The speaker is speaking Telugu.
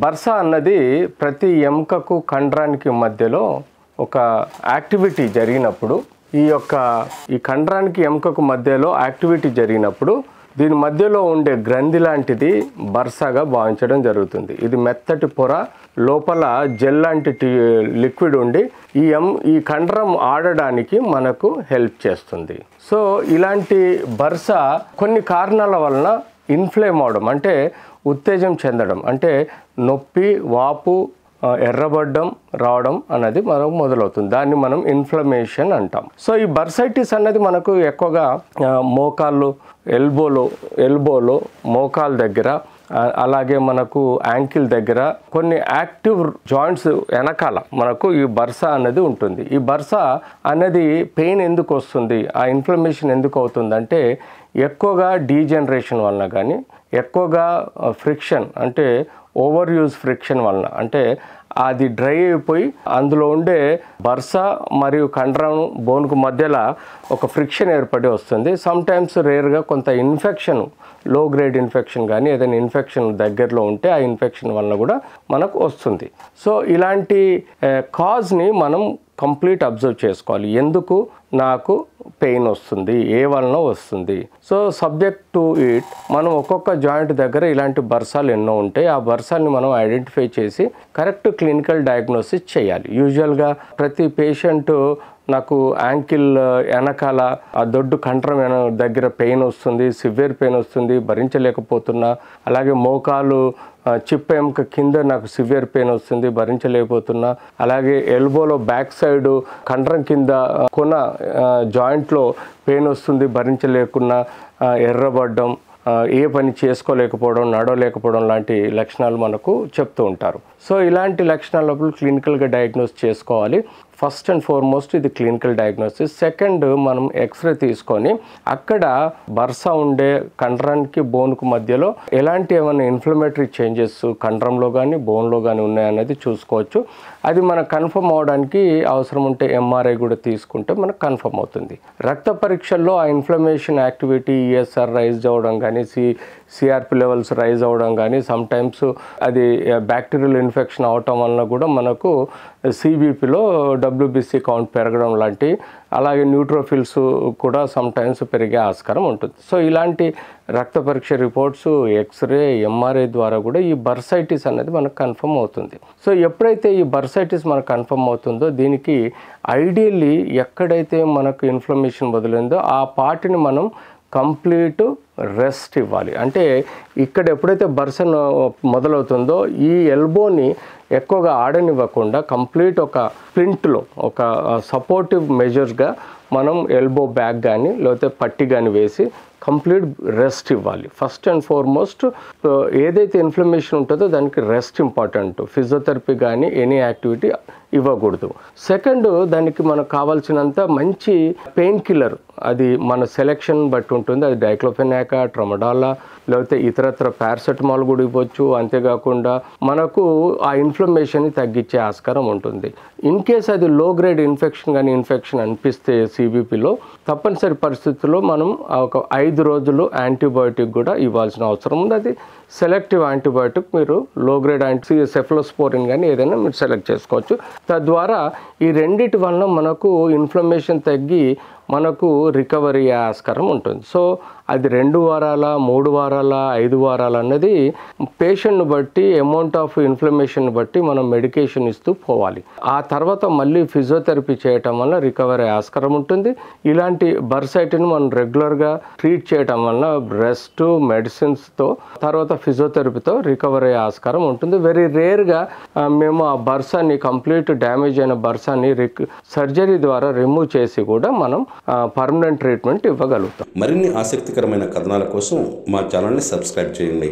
బర్సా అన్నది ప్రతి ఎముకకు కండరానికి మధ్యలో ఒక యాక్టివిటీ జరిగినప్పుడు ఈ కండరానికి ఎముకకు మధ్యలో యాక్టివిటీ జరిగినప్పుడు దీని మధ్యలో ఉండే గ్రంథి లాంటిది బర్సాగా భావించడం జరుగుతుంది. ఇది మెత్తటి పొర, లోపల జెల్ లాంటి లిక్విడ్ ఉండి ఈ కండరం ఆడడానికి మనకు హెల్ప్ చేస్తుంది. సో ఇలాంటి బర్సా కొన్ని కారణాల వలన ఇన్ఫ్లేమ్ అవడం, అంటే ఉత్తేజం చెందడం, అంటే నొప్పి, వాపు, ఎర్రబడ్డం రావడం అన్నది మనకు మొదలవుతుంది. దాన్ని మనం ఇన్ఫ్లమేషన్ అంటాం. సో ఈ బర్సైటిస్ అన్నది మనకు ఎక్కువగా మోకాళ్ళు, ఎల్బోలో మోకాల దగ్గర, అలాగే మనకు యాంకిల్ దగ్గర కొన్ని యాక్టివ్ జాయింట్స్ వెనకాల మనకు ఈ బర్సా అనేది ఉంటుంది. ఈ బర్సా అనేది పెయిన్ ఎందుకు వస్తుంది, ఆ ఇన్ఫ్లమేషన్ ఎందుకు అవుతుందంటే ఎక్కువగా డీజనరేషన్ వలన కానీ, ఎక్కువగా ఫ్రిక్షన్ అంటే ఓవర్ యూజ్ ఫ్రిక్షన్ వలన, అంటే అది డ్రై అయిపోయి అందులో ఉండే బర్సా మరియు కండరం బోన్కు మధ్యలో ఒక ఫ్రిక్షన్ ఏర్పడి వస్తుంది. సమ్టైమ్స్ రేర్గా కొంత ఇన్ఫెక్షన్, లో గ్రేడ్ ఇన్ఫెక్షన్ కానీ ఏదైనా ఇన్ఫెక్షన్ దగ్గరలో ఉంటే ఆ ఇన్ఫెక్షన్ వలన కూడా మనకు వస్తుంది. సో ఇలాంటి కాజ్ని మనం కంప్లీట్ అబ్జర్వ్ చేసుకోవాలి. ఎందుకు నాకు పెయిన్ వస్తుంది, ఏ వలన వస్తుంది. సో సబ్జెక్ట్ టు ఇట్ మనం ఒక్కొక్క జాయింట్ దగ్గర ఇలాంటి బర్సాలు ఎన్నో ఉంటాయి. ఆ బర్సాల్ని మనం ఐడెంటిఫై చేసి కరెక్ట్ క్లినికల్ డయాగ్నోసిస్ చేయాలి. యూజువల్గా ప్రతి పేషెంట్ నాకు యాంకిల్ వెనకాల ఆ దొడ్డు కండరం దగ్గర పెయిన్ వస్తుంది, సివియర్ పెయిన్ వస్తుంది, భరించలేకపోతున్నా. అలాగే మోకాలు చిప్ప ఎముక కింద నాకు సివియర్ పెయిన్ వస్తుంది, భరించలేకపోతున్నా. అలాగే ఎల్బోలో బ్యాక్ సైడ్ కండరం కింద కొన జాయింట్లో పెయిన్ వస్తుంది, భరించలేకున్నా. ఎర్రబడ్డం, ఏ పని చేసుకోలేకపోవడం, నడవలేకపోవడం లాంటి లక్షణాలు మనకు చెప్తూ ఉంటారు. సో ఇలాంటి లక్షణాలప్పుడు క్లినికల్గా డయాగ్నోస్ చేసుకోవాలి. ఫస్ట్ అండ్ ఫార్మోస్ట్ ఇది క్లినికల్ డయాగ్నోసిస్. సెకండ్, మనం ఎక్స్రే తీసుకొని అక్కడ బర్సా ఉండే కండరానికి బోన్కు మధ్యలో ఎలాంటి ఏమైనా ఇన్ఫ్లమేటరీ చేంజెస్ కండరంలో కానీ బోన్లో కానీ ఉన్నాయనేది చూసుకోవచ్చు. అది మనకు కన్ఫర్మ్ అవడానికి అవసరం ఉంటే ఎంఆర్ఐ కూడా తీసుకుంటే మనకు కన్ఫర్మ్ అవుతుంది. రక్త పరీక్షల్లో ఆ ఇన్ఫ్లమేషన్ యాక్టివిటీ, ఈఎస్ఆర్ రైజ్ అవ్వడం కానీ, సిఆర్పి లెవెల్స్ రైజ్ అవ్వడం కానీ, సమ్టైమ్స్ అది బ్యాక్టీరియల్ ఇన్ఫెక్షన్ అవటం వలన కూడా మనకు సిబిపిలో డబ్ల్యూబీసీ కౌంట్ పెరగడం లాంటి, అలాగే న్యూట్రోఫిల్స్ కూడా సమ్టైమ్స్ పెరిగే ఆస్కారం ఉంటుంది. సో ఇలాంటి రక్త పరీక్ష రిపోర్ట్స్, ఎక్స్రే, ఎంఆర్ఐ ద్వారా కూడా ఈ బర్సైటిస్ అనేది మనకు కన్ఫర్మ్ అవుతుంది. సో ఎప్పుడైతే ఈ బర్సైటిస్ మనకు కన్ఫర్మ్ అవుతుందో దీనికి ఐడియల్లీ ఎక్కడైతే మనకు ఇన్ఫ్లమేషన్ మొదలైందో ఆ పార్ట్ని మనం కంప్లీట్ రెస్ట్ ఇవ్వాలి. అంటే ఇక్కడ ఎప్పుడైతే బర్సన్ మొదలవుతుందో ఈ ఎల్బోని ఎక్కువగా ఆడనివ్వకుండా కంప్లీట్ ఒక ప్లింట్లో ఒక సపోర్టివ్ మెజర్స్గా మనం ఎల్బో బ్యాగ్ కానీ లేకపోతే పట్టి కానీ వేసి కంప్లీట్ రెస్ట్ ఇవ్వాలి. ఫస్ట్ అండ్ ఫార్మోస్ట్ ఏదైతే ఇన్ఫ్లమేషన్ ఉంటుందో దానికి రెస్ట్ ఇంపార్టెంట్. ఫిజియోథెరపీ కానీ ఎనీ యాక్టివిటీ ఇవ్వకూడదు. సెకండ్, దానికి మనకు కావాల్సినంత మంచి పెయిన్ కిల్లర్, అది మన సెలెక్షన్ బట్టి ఉంటుంది. అది డైక్లోఫెనాక్, ట్రమడాలా, లేకపోతే ఇతరత్ర పారాసెటమాల్ కూడా ఇవ్వచ్చు. అంతేకాకుండా మనకు ఆ ఇన్ఫ్లమేషన్ని తగ్గించే ఆస్కారం ఉంటుంది. ఇన్ కేస్ అది లో గ్రేడ్ ఇన్ఫెక్షన్ కానీ ఇన్ఫెక్షన్ అనిపిస్తే సిబిపిలో తప్పనిసరి పరిస్థితుల్లో మనం ఒక 5 రోజులు యాంటీబయోటిక్ కూడా ఇవ్వాల్సిన అవసరం ఉంది. అది సెలెక్టివ్ యాంటీబయోటిక్, మీరు లో గ్రేడ్ సెఫ్లోస్పోరిన్ కానీ ఏదైనా మీరు సెలెక్ట్ చేసుకోవచ్చు. తద్వారా ఈ రెండిటి వలన మనకు ఇన్ఫ్లమేషన్ తగ్గి మనకు రికవరీ ఆస్కారం ఉంటుంది. సో అది 2 వారాల, 3 వారాల, 5 వారాలు అన్నది పేషెంట్ను బట్టి, అమౌంట్ ఆఫ్ ఇన్ఫ్లమేషన్ బట్టి మనం మెడికేషన్ ఇస్తూ పోవాలి. ఆ తర్వాత మళ్ళీ ఫిజియోథెరపీ చేయటం వల్ల రికవరీ ఆస్కారం ఉంటుంది. ఇలాంటి బర్సైటిని మనం రెగ్యులర్గా ట్రీట్ చేయటం వల్ల రెస్ట్, మెడిసిన్స్తో తర్వాత ఫిజియోథెరపీతో రికవరీ ఆస్కారం ఉంటుంది. వెరీ రేర్గా మేము ఆ బర్సాన్ని, కంప్లీట్ డ్యామేజ్ అయిన బర్సాన్ని సర్జరీ ద్వారా రిమూవ్ చేసి కూడా మనం పర్మనెంట్ ట్రీట్మెంట్ ఇవ్వగలుగుతాం. మరిన్ని ఆసక్తికరమైన కథనాల కోసం మా ఛానల్ని సబ్స్క్రైబ్ చేయండి.